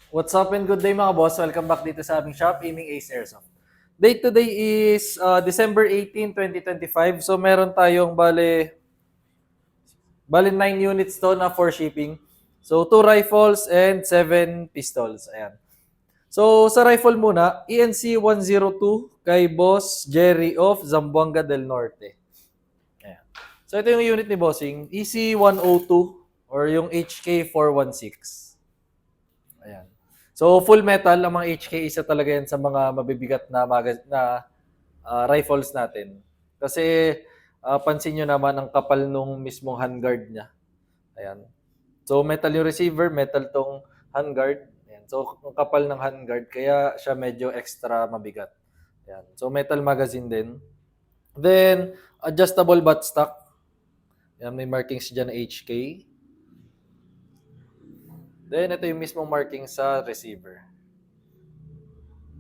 What's up and good day mga boss? Welcome back dito sa aming shop, Aiming Ace Airsoft. Date today is December 18, 2025. So meron tayong bale 9 units to na for shipping. So 2 rifles and 7 pistols. Ayan. So sa rifle muna, ENC 102 kay Boss Jerry of Zamboanga del Norte. Ayan. So ito yung unit ni Bossing, EC 102 or yung HK 416. Ayan. So full metal ang mga HK, isa talaga yan sa mga mabibigat na rifles natin. Kasi pansin nyo naman ang kapal nung mismong handguard niya. Ayan. So metal yung receiver, metal tong handguard. Ayan. So ang kapal ng handguard kaya siya medyo extra mabigat. Ayan. So metal magazine din. Then adjustable buttstock. Ayan, may markings dyan na HK. Then ito yung mismong marking sa receiver.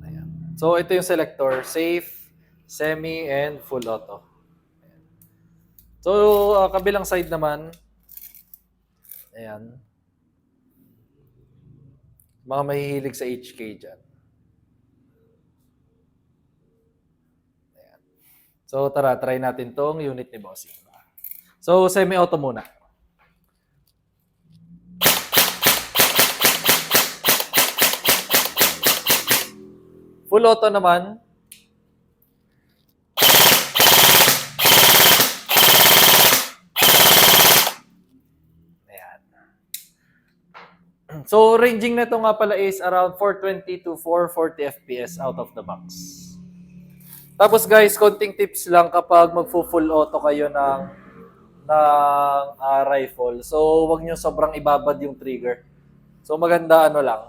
Ayan. So ito yung selector, safe, semi, and full auto. Ayan. So kabilang side naman, ayan, mga mahihilig sa HK dyan. Ayan. So tara, try natin tong unit ni Bossing. So semi-auto muna. Full auto naman, ayan. So ranging nito nga pala is around 420 to 440 FPS out of the box. Tapos guys, konting tips lang kapag magfo-full auto kayo ng rifle. So wag niyo sobrang ibabad yung trigger. So maganda ano lang.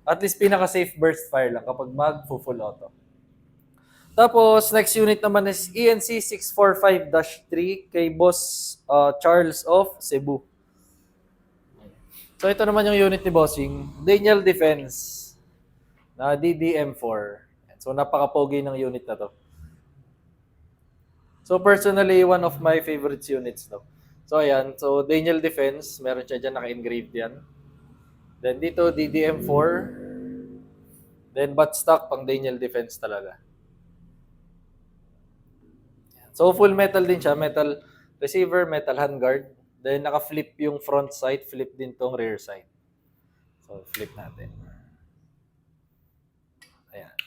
At least pinaka-safe burst fire lang kapag mag-full auto. Tapos next unit naman is ENC 645-3 kay Boss Charles of Cebu. So ito naman yung unit ni Bossing, Daniel Defense na DDM4. So napaka-pogi ng unit na to. So personally, one of my favorite units to. So ayan, so Daniel Defense, meron siya dyan naka-engraved yan. Then dito, DDM4. Then buttstock, pang Daniel Defense talaga. So full metal din siya, metal receiver, metal handguard. Then naka-flip yung front sight, flip din tong rear sight. So flip natin. Ayan.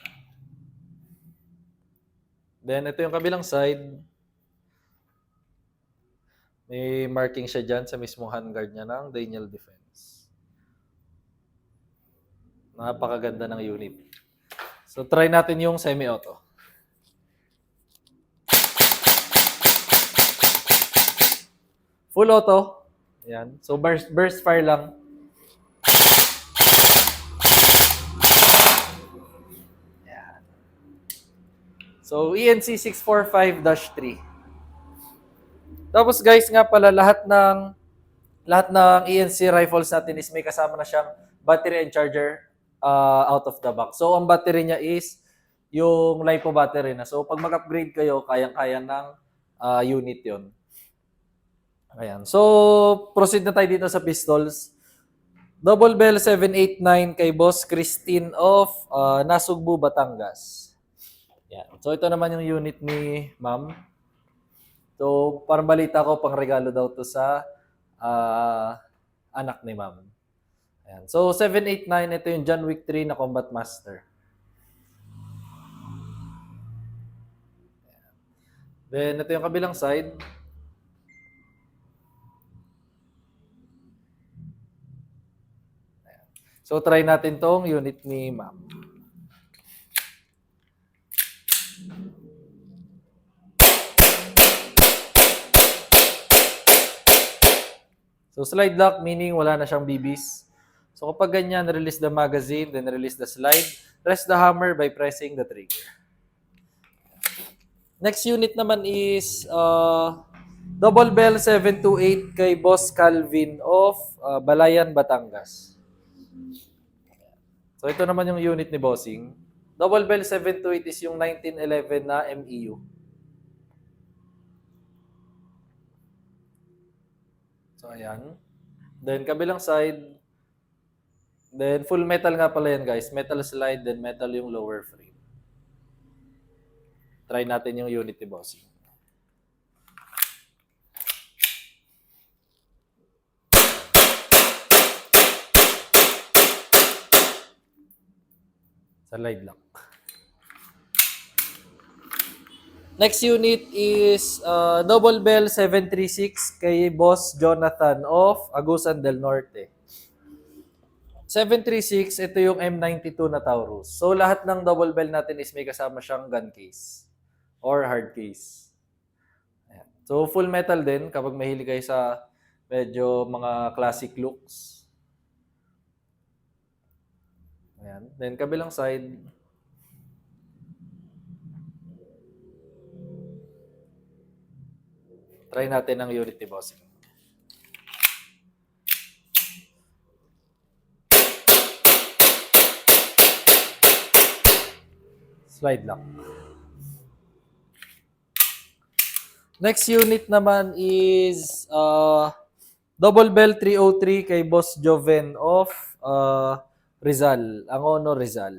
Then ito yung kabilang side. May marking siya dyan sa mismong handguard niya ng Daniel Defense. Napakaganda ng unit. So try natin yung semi-auto. Full auto. Ayan. So burst fire lang. Ayan. So ENC 645-3. Tapos guys nga pala lahat ng ENC rifles natin is may kasama na siyang battery and charger out of the box. So ang battery niya is yung LiPo battery na. So pag mag-upgrade kayo, kayang-kaya ng unit 'yon. Ayan. So proceed na tayo dito sa pistols. Double Bell 789 kay Boss Christine of Nasugbu, Batangas. Yan. So ito naman yung unit ni Ma'am. So parang balita ko pang regalo daw to sa anak ni Ma'am. Ayan. So 789, ito yung John Wick 3 na Combat Master. Ayan. Then ito yung kabilang side. Ayan. So try natin tong unit ni Ma'am. So slide lock meaning wala na siyang BBs. So kapag ganyan, release the magazine, then release the slide, press the hammer by pressing the trigger. Next unit naman is Double Bell 728 kay Boss Calvin of Balayan, Batangas. So ito naman yung unit ni Bossing. Double Bell 728 is yung 1911 na MEU. So ayan. Then kabilang side, Then full metal nga pala yan guys. Metal slide, then metal yung lower frame. Try natin yung Unity bossing. Slide lang. Next unit is Double Bell 736 kay Boss Jonathan of Agusan del Norte. 736, ito yung M92 na Taurus. So lahat ng double bell natin is may kasama siyang gun case or hard case. Ayan. So full metal din kapag mahilig kayo sa medyo mga classic looks. Ayan. Then kabilang side. Try natin ang Unity bossing. Slide lang. Next unit naman is Double Bell 303 kay Boss Joven of Rizal, Angono, Rizal.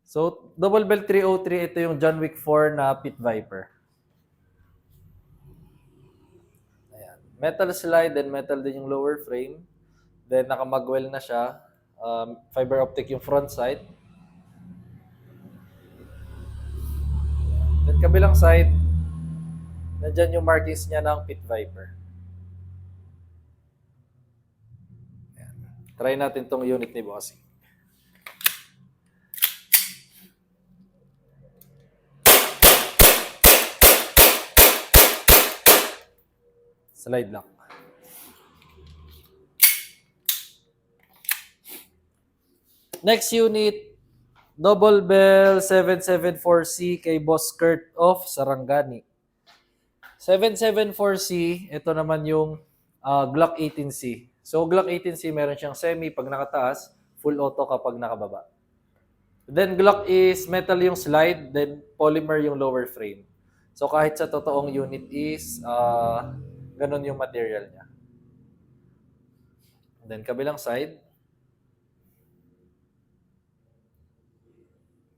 So, Double Bell 303, ito yung John Wick 4 na Pit Viper. Ayan. Metal slide, then metal din yung lower frame. Then nakamagwell na siya. Fiber optic yung front side. Then kabilang side, nandyan yung markings niya ng Pit Viper. Ayan. Try natin tong unit ni Bossing. Slide lang. Next unit, Double Bell 774C kay Boss Kurt of Sarangani. 774C, ito naman yung Glock 18C. So Glock 18C meron siyang semi pag nakataas, full auto kapag nakababa. Then Glock is metal yung slide, then polymer yung lower frame. So kahit sa totoong unit is ganun yung material niya. Then kabilang side.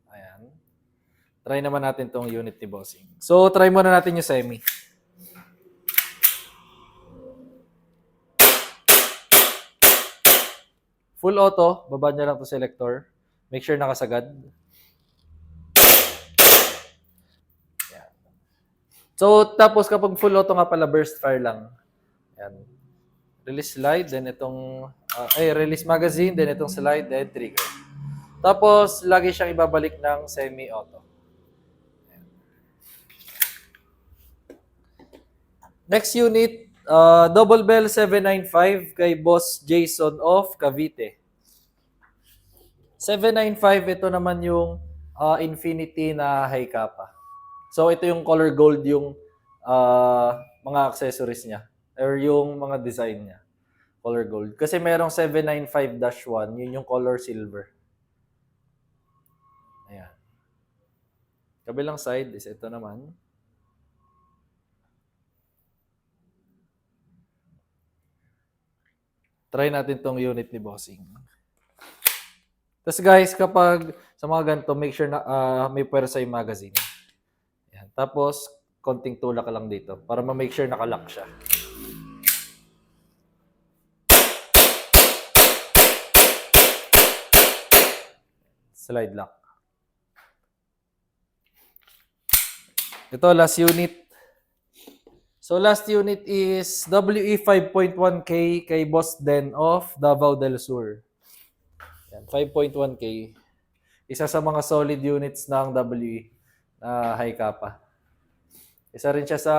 Ayan. Try naman natin tong unit ni Bossing. So try muna natin yung semi. Full auto, baba niya lang to selector. Make sure nakasagad. Ayan. So tapos kapag full auto nga pala, burst fire lang. Ayan. Release slide, then itong release magazine, then itong slide, then trigger. Tapos lagi siyang ibabalik ng semi-auto. Next unit, Double Bell 795 kay Boss Jason of Cavite. 795, ito naman yung Infinity na high kappa. So ito yung color gold yung mga accessories niya or yung mga design niya. Color gold. Kasi merong 795-1, yun yung color silver. Ayan. Kabilang side is ito naman. Try natin tong unit ni Bossing. Tapos guys, kapag sa mga ganito, make sure na may puwersa yung magazine. Ayan. Tapos, konting tulak ka lang dito para ma-make sure nakalock siya. Slide lock. Ito, last unit. So, last unit is WE 5.1K kay Boss Den of Davao del Sur. Yan, 5.1K. Isa sa mga solid units ng WE na high kappa. Isa rin siya sa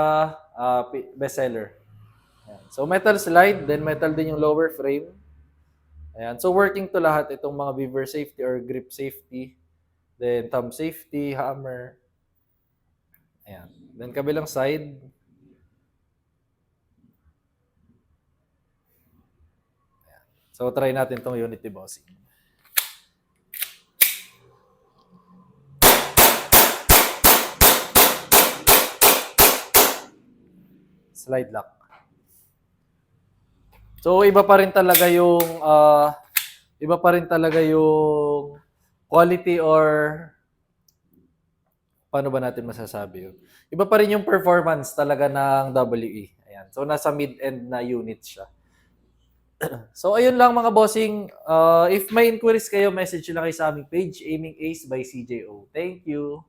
bestseller. Yan. So, metal slide, then metal din yung lower frame. Ayan. So, working to lahat itong mga beaver safety or grip safety. Then, thumb safety, hammer. Ayan. Then, kabilang side. Ayan. So, try natin itong Unity Bossing. Slide lock. So, iba pa rin talaga yung iba pa rin talaga yung quality or paano ba natin masasabi yun? Iba pa rin yung performance talaga ng WE. Ayan. So, nasa mid-end na unit siya. So, ayun lang mga bossing. If may inquiries kayo, message nyo lang kayo sa aming page, Aiming Ace by CJO. Thank you.